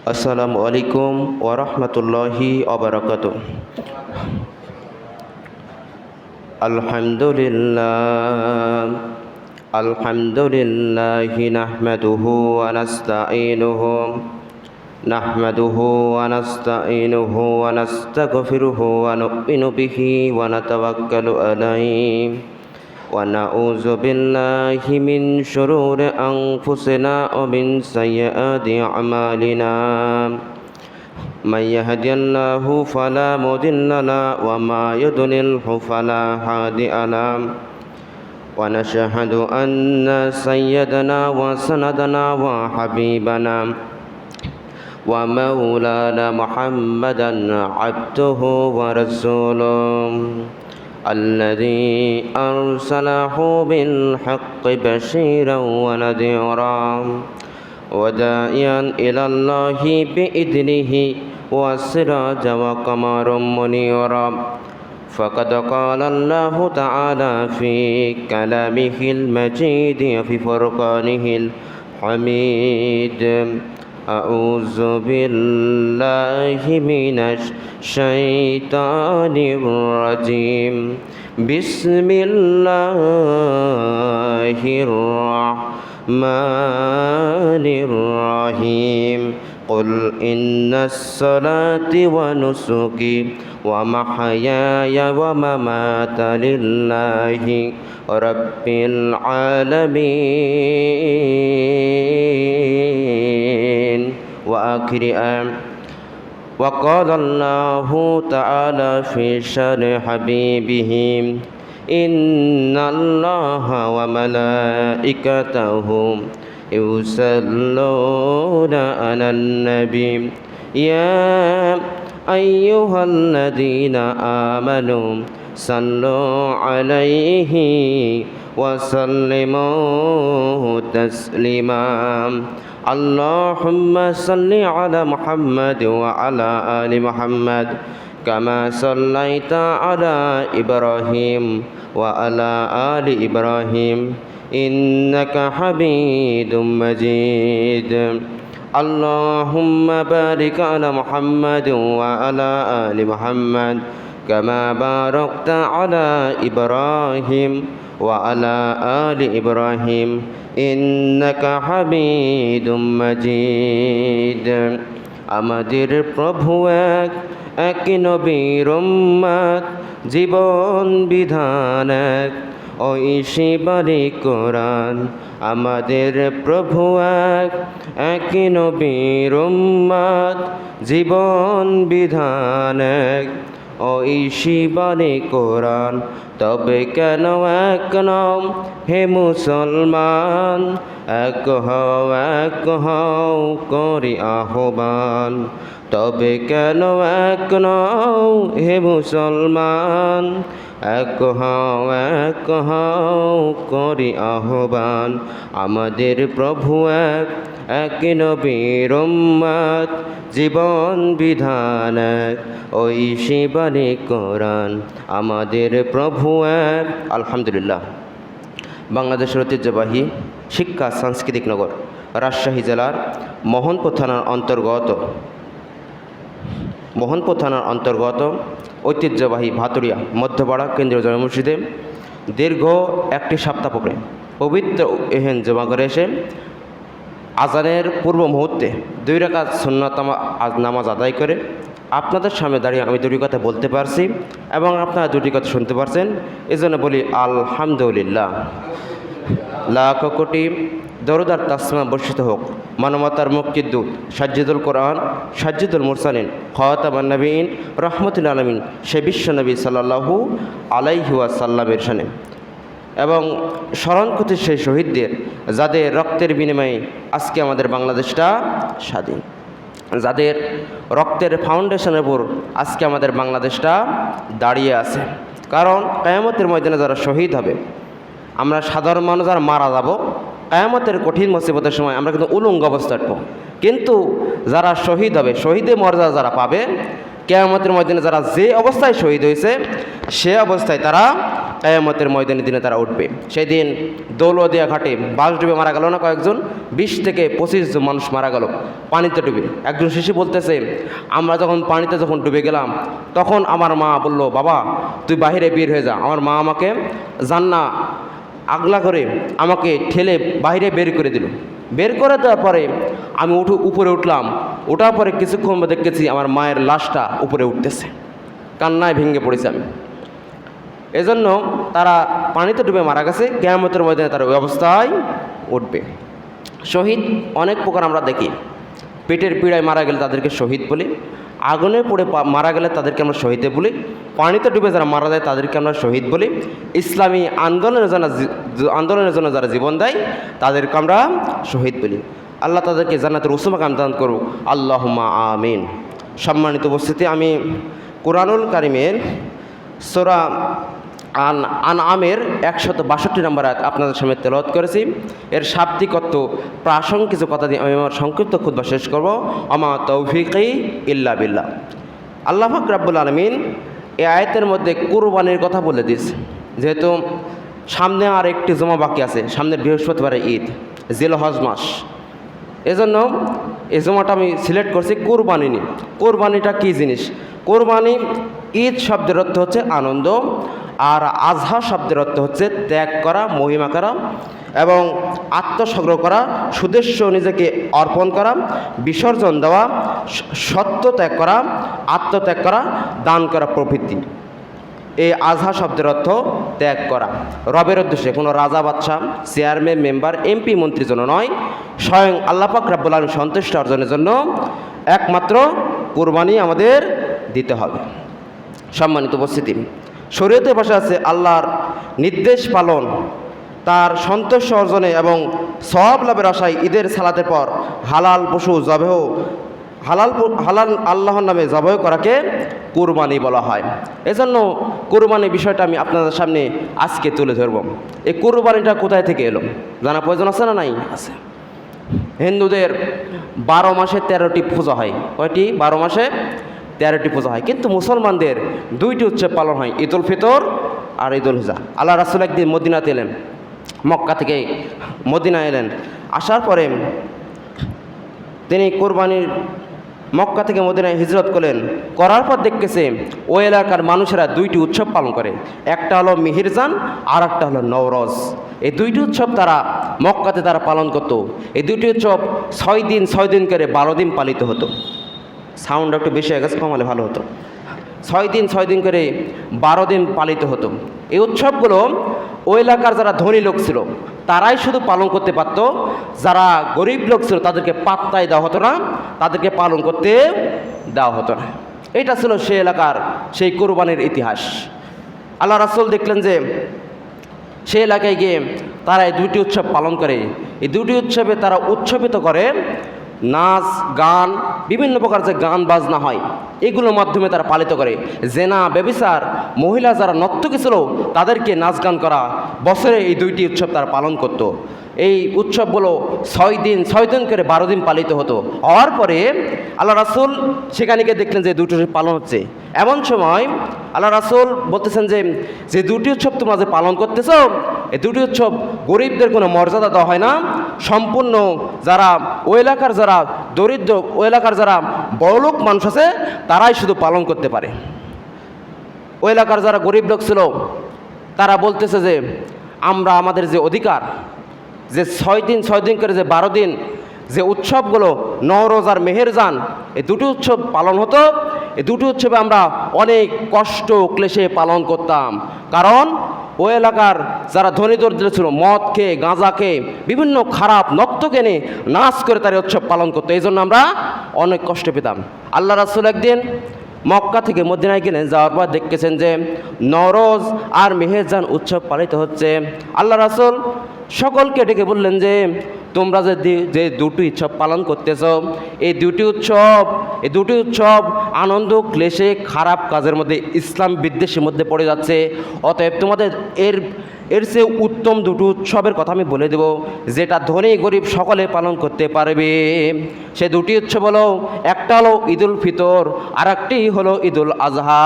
আসসালামু আলাইকুম ওয়া রাহমাতুল্লাহি ওয়া বারাকাতুহু। আলহামদুলিল্লাহ আলহামদুলিল্লাহি নাহমাদুহু ওয়া নাস্তাগফিরুহু ওয়া নু'মিনু বিহি ওয়া নাতাওয়াক্কালু আলাইহি ওয়া নাউযু বিল্লাহি মিন শুরুরি আনফুসিনা ওয়া মিন সাইয়্যাতি আমালিনা। من يهد الله فلا مضل له وما يضلله فلا هادي له ونشهد أن سيدنا وسندنا وحبيبنا ومولانا محمدا عبده ورسوله الذي أرسله بالحق بشيرا ونذيرا وداعيا إلى الله بإذنه وسراجا وقمرا منيرا. فقد قال الله تعالى في كلامه المجيد وفي فرقانه الحميد: أعوذ بالله من الشيطان الرجيم. بسم الله الرحمن الرحيم. قل إن الصلاة ونسكي ومحياي ومماتي لله رب العالمين. وآخر وقال الله تعالى في شأن حبيبه: إن الله وملائكته يصلون على النبي يا أيها الذين آمنوا صلوا عليه وسلموا تسليما. اللهم صل على محمد وعلى آل محمد كما صليت على إبراهيم وعلى آل إبراهيم إنك حميد مجيد. اللهم بارك على محمد وعلى آل محمد كما باركت على إبراهيم وعلى آل إبراهيم إنك حميد مجيد. আমাদের প্রভু এক নবীর উম্মত, জীবন বিধান ঐশী বাণী কোরআন। আমাদের প্রভু এক নবীর উম্মত, জীবন বিধান ঐশী বাণী কোরআন। তবে কেন এক নও হে মুসলমান, এক হও করি আহ্বান। তবে কেন এক নও হে মুসলমান, এক হও করি আহ্বান। আমাদের প্রভু এক নবীর উম্মত, জীবন বিধান ঐশী বাণী কোরআন। আমাদের প্রভু আলহামদুলিল্লাহ। বাংলাদেশের ঐতিহ্যবাহী শিক্ষা সাংস্কৃতিক নগর রাজশাহী জেলার মোহনপুর থানার অন্তর্গত ঐতিহ্যবাহী ভাতুরিয়া মধ্যপাড়া কেন্দ্রীয় জামে মসজিদে দীর্ঘ একটি সপ্তাহ পরে পবিত্র এহেন জমা করে এসে আজানের পূর্ব মুহূর্তে 2 রাকাত সুন্নাত নামাজ আদায় করে আপনাদের সামনে দাঁড়িয়ে আমি দুটি কথা বলতে পারছি এবং আপনারা দুটি কথা শুনতে পারছেন। এজন্য বলি আলহামদুলিল্লাহ। লাখ কোটি দরুদ আর তাসলিমা বর্ষিত হোক মানবতার মুক্তিদূত সাজ্জিদুল কোরআন সাজ্জিদুল মুরসালিন খাতামুন নবীন রহমতুল আলামিন সে বিশ্বনবী সাল্লাল্লাহু আলাইহি ওয়াসাল্লামের শানে এবং স্মরণ করতে সেই শহীদদের, যাদের রক্তের বিনিময়ে আজকে আমাদের বাংলাদেশটা স্বাধীন, যাদের রক্তের ফাউন্ডেশনের উপর আজকে আমাদের বাংলাদেশটা দাঁড়িয়ে আছে। কারণ কিয়ামতের ময়দানে যারা শহীদ হবে, আমরা সাধারণ মানুষ যারা মারা যাব, কিয়ামতের কঠিন মুসিবতের সময় আমরা কিন্তু উলঙ্গ অবস্থায় থাকব, কিন্তু যারা শহীদ হবে, শহীদের মর্যাদা যারা পাবে, কিয়ামতের ময়দানে যারা যে অবস্থায় শহীদ হয়েছে সে অবস্থায় তারা কিয়ামতের ময়দানে দিনে তারা উঠবে। সেই দিন দৌলদিয়া ঘাটে বাস ডুবে মারা গেল না কয়েকজন, 20 থেকে 25 জন মানুষ মারা গেল পানিতে ডুবে। একজন শিশু বলতেছে, আমরা যখন পানিতে ডুবে গেলাম তখন আমার মা বলল, বাবা তুই বাহিরে বের হয়ে যা। আমার মা আমাকে জান্না আগলা করে আমাকে ঠেলে বাইরে বের করে দিল। বের করে দেওয়ার পরে আমি উপরে উঠলাম। ওঠার পরে কিছুক্ষণ দেখেছি আমার মায়ের লাশটা উপরে উঠতেছে, কান্নায় ভেঙে পড়েছি আমি। এজন্য তারা পানিতে ডুবে মারা গেছে, কিয়ামতের ময়দানে তারা ওই অবস্থায় উঠবে। শহীদ অনেক প্রকার আমরা দেখি। পেটের পীড়ায় মারা গেলে তাদেরকে শহীদ বলি, আগুনে পড়ে মারা গেলে তাদেরকে আমরা শহীদে বলি, পানিতে ডুবে যারা মারা যায় তাদেরকে আমরা শহীদ বলি, ইসলামী আন্দোলনের জন্য যারা জীবন দেয় তাদেরকে আমরা শহীদ বলি। আল্লাহ তাদেরকে জান্নাতের উচ্চ মাকাম দান করুক, আল্লাহুম্মা আমিন। সম্মানিত উপস্থিতি, আমি কুরআনুল কারীমের সূরা আনআমের 162 নম্বর আয়াত আপনাদের সামনে তেলাওয়াত করেছি। এর শাব্দিক অর্থ প্রাসঙ্গিক কিছু কথা দিয়ে আমি আমার সংক্ষিপ্ত খুতবা শেষ করব। আমা তৌফিকি ইল্লা বিল্লাহ। আল্লাহ পাক রব্বুল আলামিন এই আয়াতের মধ্যে কুরবানির কথা বলে দিয়েছে। যেহেতু সামনে আর একটি জমা বাকি আছে, সামনের বৃহস্পতিবারে ঈদ, জিলহজ মাস, এজন্য এই জমাটা আমি সিলেক্ট করছি কুরবানি নিয়ে। কুরবানিটা কী জিনিস? কুরবানি ঈদ শব্দের অর্থ হচ্ছে আনন্দ, আর আজহা শব্দের অর্থ হচ্ছে ত্যাগ করা, মহিমা করা এবং আত্মসংগ্রহ করা, সুদেশ্য নিজেকে অর্পণ করা, বিসর্জন দেওয়া, সত্য ত্যাগ করা, আত্মত্যাগ করা, দান করা প্রভৃতি। এই আজহা শব্দের অর্থ ত্যাগ করা। রবের উদ্দেশ্যে, কোনো রাজা বাদশাহ, চেয়ারম্যান, মেম্বার, এমপি, মন্ত্রীর জন্য নয়, স্বয়ং আল্লাহ পাক রব্বুল আলামিন সন্তুষ্ট অর্জনের জন্য একমাত্র কুরবানি আমাদের দিতে হবে। সম্মানিত উপস্থিতি, শরীয়তের ভাষা আছে আল্লাহর নির্দেশ পালন, তার সন্তোষ অর্জনে এবং সওয়াব লাভের আশায় ঈদের সালাতের পর হালাল পশু জবেহ হালাল আল্লাহর নামে জবাই করাকে কুরবানি বলা হয়। এজন্য কুরবানি বিষয়টা আমি আপনাদের সামনে আজকে তুলে ধরব। এই কুরবানিটা কোথায় থেকে এলো জানা প্রয়োজন আছে না? নাই, আছে। হিন্দুদের 12 মাসে 13টি পূজা হয়। কয়টি? 12 মাসে 13টি পূজা হয়। কিন্তু মুসলমানদের 2টি উৎসব পালন হয়, ঈদ উল ফিতর আর ঈদ উল আযহা। আল্লাহ রাসূল একদিন মদিনাতে এলেন, মক্কা থেকে মদিনা এলেন। আসার পরে তিনি কুরবানির মক্কা থেকে মদিনায় হিজরত করলেন। করার পর দেখতেছে ওই এলাকার মানুষেরা 2টি উৎসব পালন করে। একটা হলো মিহিরজান আর একটা হলো নওরোজ। এই 2টি উৎসব তারা মক্কাতে তারা পালন করত। এই 2টি উৎসব 6 দিন 6 দিন করে 12 দিন পালিত হতো। সাউন্ড একটু বেশি হয়ে গেছে, কমালে ভালো হতো। 6 দিন 6 দিন করে 12 দিন পালিত হতো। এই উৎসবগুলো ওই এলাকার যারা ধনী লোক ছিল তারাই শুধু পালন করতে পারত, যারা গরিব লোক ছিল তাদেরকে পাত্তাই দেওয়া হতো না, তাদেরকে পালন করতে দেওয়া হতো না। এটা ছিল সেই এলাকার সেই কুরবানির ইতিহাস। আল্লাহ রাসূল দেখলেন যে সেই এলাকায় গিয়ে তারা এই 2টি উৎসব পালন করে। এই 2টি উৎসবে তারা উৎসবিত করে নাচ গান, বিভিন্ন প্রকার যে গান বাজনা হয় এগুলোর মাধ্যমে তারা পালিত করে। জেনা, ব্যভিচার, মহিলা যারা নর্তকী ছিল তাদেরকে নাচ গান করা, বছরে এই 2টি উৎসব তারা পালন করত। এই উৎসবগুলো 6 দিন 6 দিন করে 12 দিন পালিত হতো। হওয়ার পরে আল্লাহ রাসূল সেখানে গিয়ে দেখলেন যে 2টি পালন হচ্ছে। এমন সময় আল্লাহ রাসূল বলতেছেন যে 2টি উৎসব তোমরা যে পালন করতেছ, এই 2টি উৎসব গরিবদের কোনো মর্যাদা দেওয়া হয় না। সম্পূর্ণ যারা ওই এলাকার যারা দরিদ্র, ওই এলাকার যারা বড়লোক মানুষ আছে তারাই শুধু পালন করতে পারে। ওই এলাকার যারা গরিব লোক ছিল তারা বলতেছে যে আমরা আমাদের যে অধিকার, যে 6 দিন 6 দিন করে যে 12 দিন যে উৎসবগুলো নওরোজ আর মেহেরজান, এই 2টি উৎসব পালন হতো, এই 2টি উৎসবে আমরা অনেক কষ্ট ক্লেশে পালন করতাম। কারণ ওই এলাকার যারা ধনী দরিদ্র ছিল মদ খেয়ে, গাঁজা খেয়ে, বিভিন্ন খারাপ নর্তক এনে নাচ করে তারা উৎসব পালন করতো। এই জন্য আমরা অনেক কষ্ট পেতাম। আল্লাহ রাসূল একদিন মক্কা থেকে মদিনায় গেলেন, যাওয়ার পর দেখতেছেন যে নওরোজ আর মেহেরজান উৎসব পালিত হচ্ছে। আল্লাহ রাসূল সকলকে ডেকে বললেন যে তোমরা যে 2টি উৎসব পালন করতেছ, এই 2টি উৎসব আনন্দ ক্লেশে খারাপ কাজের মধ্যে, ইসলাম বিদ্বেষের মধ্যে পড়ে যাচ্ছে। অতএব তোমাদের এর চেয়ে উত্তম 2টি উৎসবের কথা আমি বলে দেব, যেটা ধনী গরিব সকলে পালন করতে পারবে। সে 2টি উৎসব হলো, একটা হলো ঈদ উল ফিতর আর একটি হলো ঈদ উল আযহা।